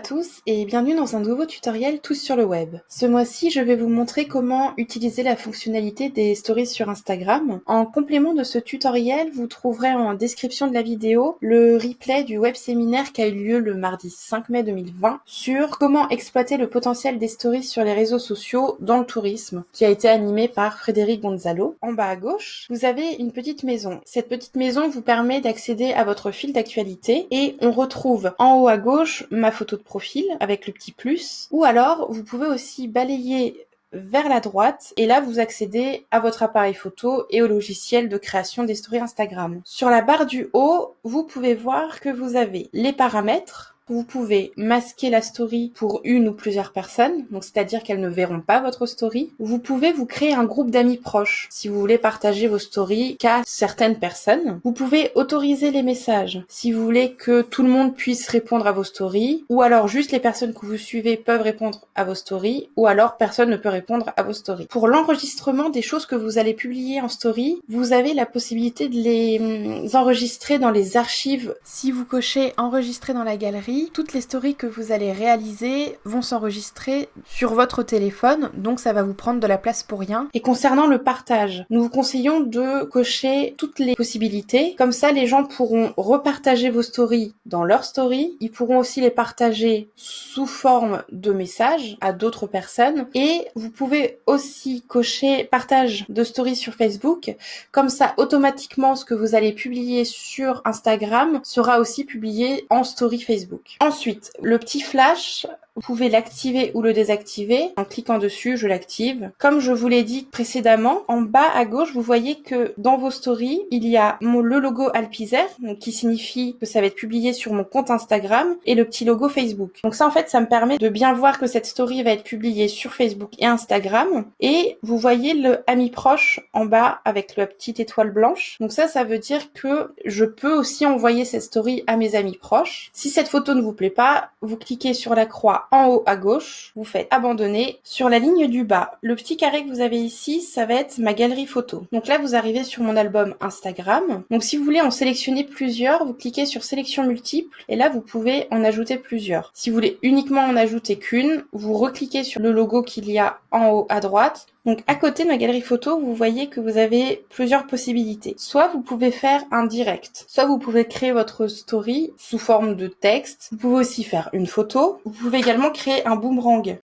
tous et bienvenue dans un nouveau tutoriel Tous sur le web. Ce mois-ci, je vais vous montrer comment utiliser la fonctionnalité des stories sur Instagram. En complément de ce tutoriel, vous trouverez en description de la vidéo le replay du web séminaire qui a eu lieu le mardi 5 mai 2020 sur comment exploiter le potentiel des stories sur les réseaux sociaux dans le tourisme, qui a été animé par Frédéric Gonzalo. En bas à gauche, vous avez une petite maison. Cette petite maison vous permet d'accéder à votre fil d'actualité et on retrouve en haut à gauche ma photo de profil avec le petit plus, ou alors vous pouvez aussi balayer vers la droite et là vous accédez à votre appareil photo et au logiciel de création des stories Instagram. Sur la barre du haut, vous pouvez voir que vous avez les paramètres. Vous pouvez masquer la story pour une ou plusieurs personnes, donc c'est-à-dire qu'elles ne verront pas votre story. Vous pouvez vous créer un groupe d'amis proches si vous voulez partager vos stories qu'à certaines personnes. Vous pouvez autoriser les messages si vous voulez que tout le monde puisse répondre à vos stories, ou alors juste les personnes que vous suivez peuvent répondre à vos stories, ou alors personne ne peut répondre à vos stories. Pour l'enregistrement des choses que vous allez publier en story, vous avez la possibilité de les enregistrer dans les archives. Si vous cochez enregistrer dans la galerie, toutes les stories que vous allez réaliser vont s'enregistrer sur votre téléphone, donc ça va vous prendre de la place pour rien. Et concernant le partage, nous vous conseillons de cocher toutes les possibilités, comme ça les gens pourront repartager vos stories dans leurs stories, ils pourront aussi les partager sous forme de messages à d'autres personnes, et vous pouvez aussi cocher partage de stories sur Facebook, comme ça automatiquement ce que vous allez publier sur Instagram sera aussi publié en story Facebook. Ensuite, le petit flash, vous pouvez l'activer ou le désactiver. En cliquant dessus, je l'active. Comme je vous l'ai dit précédemment, en bas à gauche, vous voyez que dans vos stories, il y a le logo Alpizer, donc qui signifie que ça va être publié sur mon compte Instagram, et le petit logo Facebook. Donc ça, en fait, ça me permet de bien voir que cette story va être publiée sur Facebook et Instagram. Et vous voyez le ami proche en bas avec la petite étoile blanche. Donc ça veut dire que je peux aussi envoyer cette story à mes amis proches. Si cette photo ne vous plaît pas, vous cliquez sur la croix en haut à gauche, vous faites abandonner. Sur la ligne du bas, le petit carré que vous avez ici, ça va être ma galerie photo. Donc là, vous arrivez sur mon album Instagram. Donc si vous voulez en sélectionner plusieurs, vous cliquez sur sélection multiple et là, vous pouvez en ajouter plusieurs. Si vous voulez uniquement en ajouter qu'une, vous recliquez sur le logo qu'il y a en haut à droite. Donc à côté de ma galerie photo, vous voyez que vous avez plusieurs possibilités. Soit vous pouvez faire un direct, soit vous pouvez créer votre story sous forme de texte. Vous pouvez aussi faire une photo. Vous pouvez également créer un boomerang.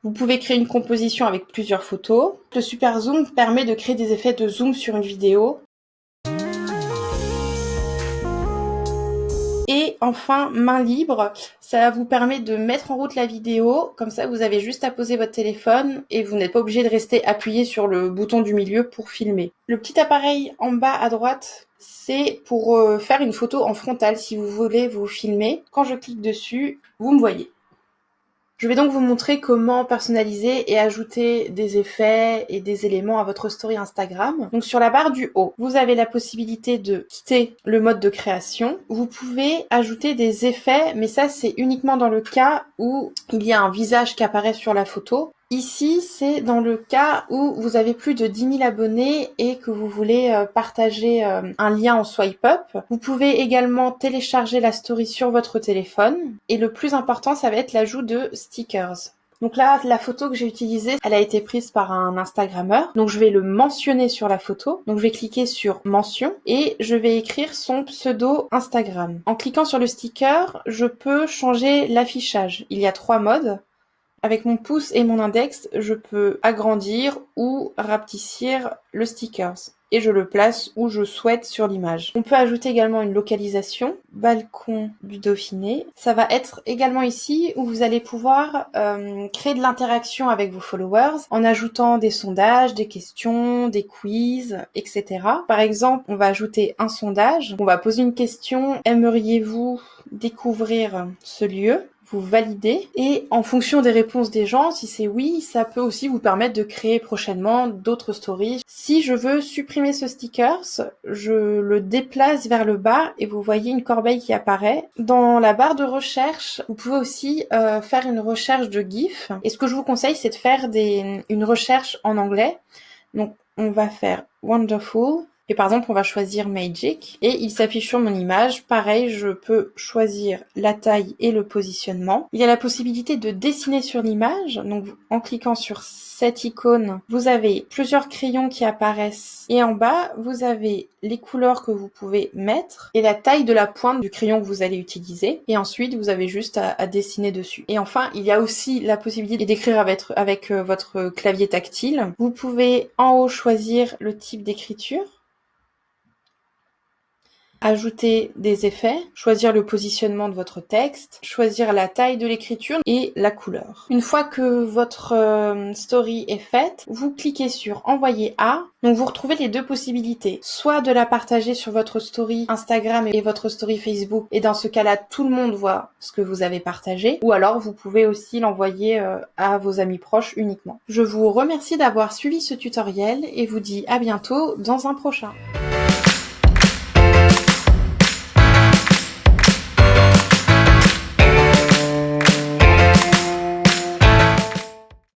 Vous pouvez créer une composition avec plusieurs photos. Le super zoom permet de créer des effets de zoom sur une vidéo. Et enfin, main libre, ça vous permet de mettre en route la vidéo, comme ça vous avez juste à poser votre téléphone et vous n'êtes pas obligé de rester appuyé sur le bouton du milieu pour filmer. Le petit appareil en bas à droite, c'est pour faire une photo en frontal si vous voulez vous filmer. Quand je clique dessus, vous me voyez. Je vais donc vous montrer comment personnaliser et ajouter des effets et des éléments à votre story Instagram. Donc sur la barre du haut, vous avez la possibilité de quitter le mode de création. Vous pouvez ajouter des effets, mais ça c'est uniquement dans le cas où il y a un visage qui apparaît sur la photo. Ici, c'est dans le cas où vous avez plus de 10 000 abonnés et que vous voulez partager un lien en swipe up. Vous pouvez également télécharger la story sur votre téléphone. Et le plus important, ça va être l'ajout de stickers. Donc là, la photo que j'ai utilisée, elle a été prise par un Instagrammeur. Donc je vais le mentionner sur la photo. Donc je vais cliquer sur mention et je vais écrire son pseudo Instagram. En cliquant sur le sticker, je peux changer l'affichage. Il y a 3 modes. Avec mon pouce et mon index, je peux agrandir ou rapetissir le sticker et je le place où je souhaite sur l'image. On peut ajouter également une localisation, balcon du Dauphiné. Ça va être également ici où vous allez pouvoir créer de l'interaction avec vos followers en ajoutant des sondages, des questions, des quiz, etc. Par exemple, on va ajouter un sondage. On va poser une question: aimeriez-vous découvrir ce lieu? Vous validez et en fonction des réponses des gens, si c'est oui, ça peut aussi vous permettre de créer prochainement d'autres stories. Si je veux supprimer ce sticker, je le déplace vers le bas et vous voyez une corbeille qui apparaît. Dans la barre de recherche, vous pouvez aussi faire une recherche de GIF. Et ce que je vous conseille, c'est de faire une recherche en anglais. Donc on va faire wonderful. Et Et par exemple, on va choisir Magic et il s'affiche sur mon image. Pareil, je peux choisir la taille et le positionnement. Il y a la possibilité de dessiner sur l'image. Donc, en cliquant sur cette icône, vous avez plusieurs crayons qui apparaissent. Et en bas, vous avez les couleurs que vous pouvez mettre et la taille de la pointe du crayon que vous allez utiliser. Et ensuite, vous avez juste à dessiner dessus. Et enfin, il y a aussi la possibilité d'écrire avec votre clavier tactile. Vous pouvez en haut choisir le type d'écriture, ajouter des effets, choisir le positionnement de votre texte, choisir la taille de l'écriture et la couleur. Une fois que votre story est faite, vous cliquez sur envoyer à, donc vous retrouvez les deux possibilités, soit de la partager sur votre story Instagram et votre story Facebook, et dans ce cas-là, tout le monde voit ce que vous avez partagé, ou alors vous pouvez aussi l'envoyer à vos amis proches uniquement. Je vous remercie d'avoir suivi ce tutoriel et vous dis à bientôt dans un prochain.